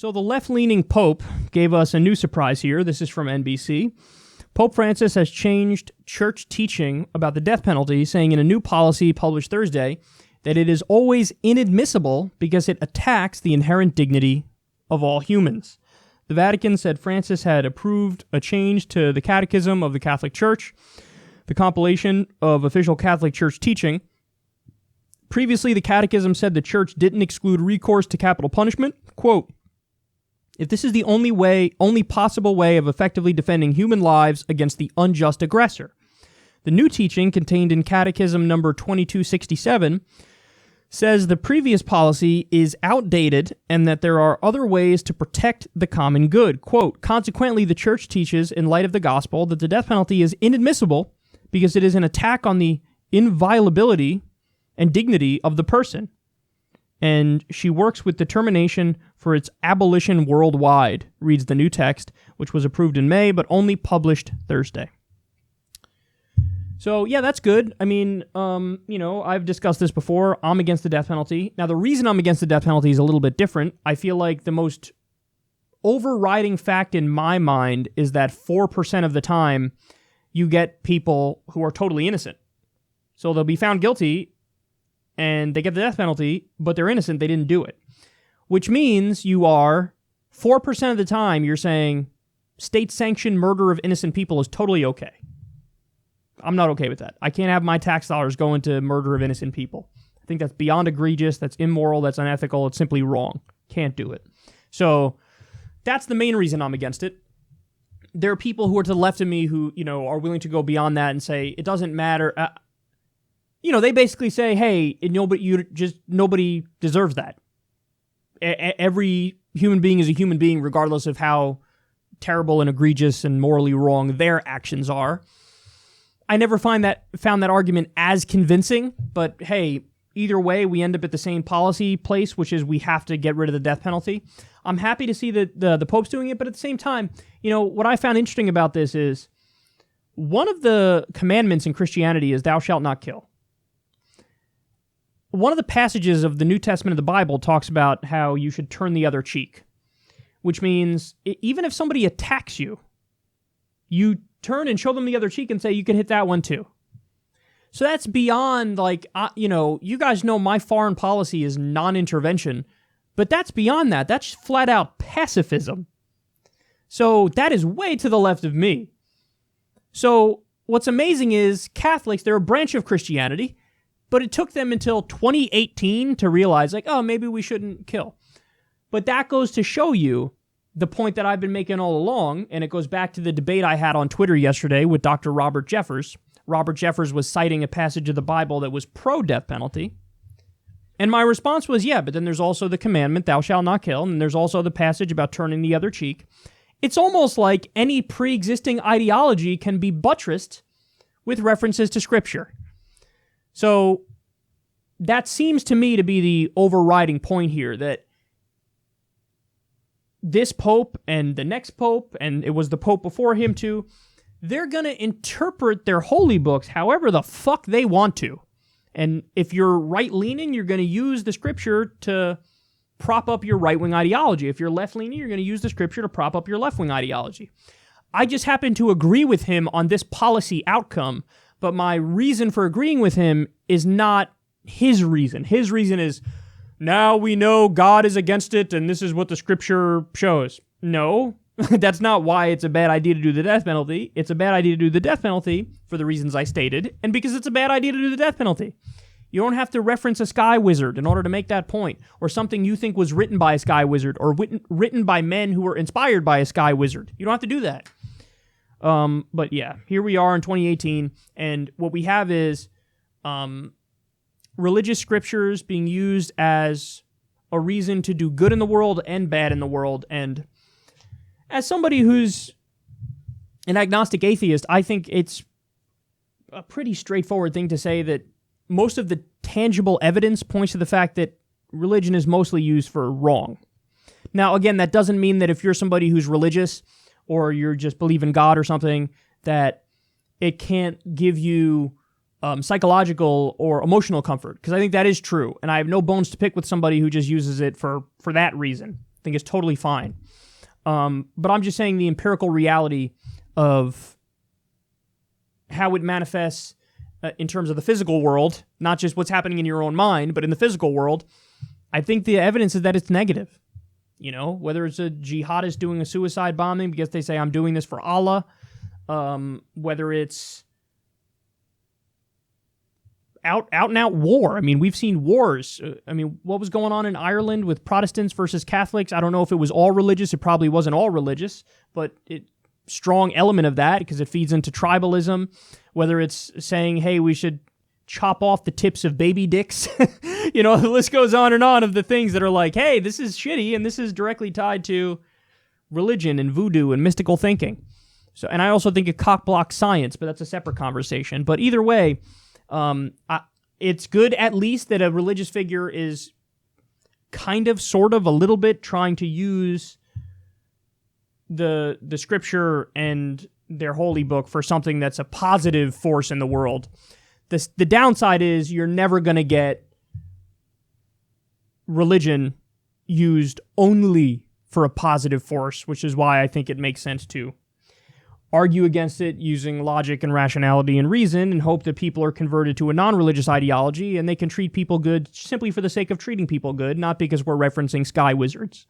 So the left-leaning Pope gave us a new surprise here. This is from NBC. Pope Francis has changed church teaching about the death penalty, saying in a new policy published Thursday that it is always inadmissible because it attacks the inherent dignity of all humans. The Vatican said Francis had approved a change to the Catechism of the Catholic Church, the compilation of official Catholic Church teaching. Previously, the Catechism said the Church didn't exclude recourse to capital punishment. Quote, if this is the only possible way of effectively defending human lives against the unjust aggressor. The new teaching, contained in Catechism number 2267, says the previous policy is outdated and that there are other ways to protect the common good. Quote, consequently, the Church teaches, in light of the gospel, that the death penalty is inadmissible because it is an attack on the inviolability and dignity of the person. And she works with determination for its abolition worldwide, reads the new text, which was approved in May, but only published Thursday. So, yeah, that's good. I mean, I've discussed this before. I'm against the death penalty. Now, the reason I'm against the death penalty is a little bit different. I feel like the most overriding fact in my mind is that 4% of the time you get people who are totally innocent. So they'll be found guilty and they get the death penalty, but they're innocent, they didn't do it. Which means you are, 4% of the time, you're saying state-sanctioned murder of innocent people is totally okay. I'm not okay with that. I can't have my tax dollars go into murder of innocent people. I think that's beyond egregious, that's immoral, that's unethical, it's simply wrong. Can't do it. So that's the main reason I'm against it. There are people who are to the left of me who, are willing to go beyond that and say, it doesn't matter. They basically say, hey, nobody deserves that. Every human being is a human being, regardless of how terrible and egregious and morally wrong their actions are. I never found that argument as convincing, but hey, either way, we end up at the same policy place, which is we have to get rid of the death penalty. I'm happy to see that the Pope's doing it, but at the same time, what I found interesting about this is one of the commandments in Christianity is thou shalt not kill. One of the passages of the New Testament of the Bible talks about how you should turn the other cheek, which means even if somebody attacks you, you turn and show them the other cheek and say, you can hit that one too. So that's beyond you guys know my foreign policy is non-intervention, but that's beyond that. That's flat out pacifism. So that is way to the left of me. So what's amazing is Catholics, they're a branch of Christianity, but it took them until 2018 to realize, maybe we shouldn't kill. But that goes to show you the point that I've been making all along, and it goes back to the debate I had on Twitter yesterday with Dr. Robert Jeffers. Robert Jeffers was citing a passage of the Bible that was pro-death penalty. And my response was, yeah, but then there's also the commandment, thou shalt not kill, and there's also the passage about turning the other cheek. It's almost like any pre-existing ideology can be buttressed with references to Scripture. So that seems to me to be the overriding point here, that this Pope and the next Pope, and it was the Pope before him too, they're going to interpret their holy books however the fuck they want to. And if you're right-leaning, you're going to use the Scripture to prop up your right-wing ideology. If you're left-leaning, you're going to use the Scripture to prop up your left-wing ideology. I just happen to agree with him on this policy outcome, but my reason for agreeing with him is not his reason. His reason is, now we know God is against it, and this is what the Scripture shows. No, that's not why it's a bad idea to do the death penalty. It's a bad idea to do the death penalty for the reasons I stated, and because it's a bad idea to do the death penalty. You don't have to reference a sky wizard in order to make that point, or something you think was written by a sky wizard, or written by men who were inspired by a sky wizard. You don't have to do that. But yeah, here we are in 2018, and what we have is religious scriptures being used as a reason to do good in the world and bad in the world. And as somebody who's an agnostic atheist, I think it's a pretty straightforward thing to say that most of the tangible evidence points to the fact that religion is mostly used for wrong. Now, again, that doesn't mean that if you're somebody who's religious or you just believe in God or something, that it can't give you psychological or emotional comfort, because I think that is true, and I have no bones to pick with somebody who just uses it for that reason. I think it's totally fine. But I'm just saying the empirical reality of how it manifests in terms of the physical world, not just what's happening in your own mind, but in the physical world, I think the evidence is that it's negative. You know, whether it's a jihadist doing a suicide bombing because they say, I'm doing this for Allah, whether it's out and out war. I mean, we've seen wars. I mean, what was going on in Ireland with Protestants versus Catholics? I don't know if it was all religious. It probably wasn't all religious, but strong element of that because it feeds into tribalism. Whether it's saying, hey, we should chop off the tips of baby dicks. You know, the list goes on of the things that are like, hey, this is shitty, and this is directly tied to religion and voodoo and mystical thinking. So, and I also think it cock-blocks science, but that's a separate conversation. But either way, it's good at least that a religious figure is kind of, sort of, a little bit trying to use the scripture and their holy book for something that's a positive force in the world. The downside is you're never going to get religion used only for a positive force, which is why I think it makes sense to argue against it using logic and rationality and reason and hope that people are converted to a non-religious ideology and they can treat people good simply for the sake of treating people good, not because we're referencing sky wizards.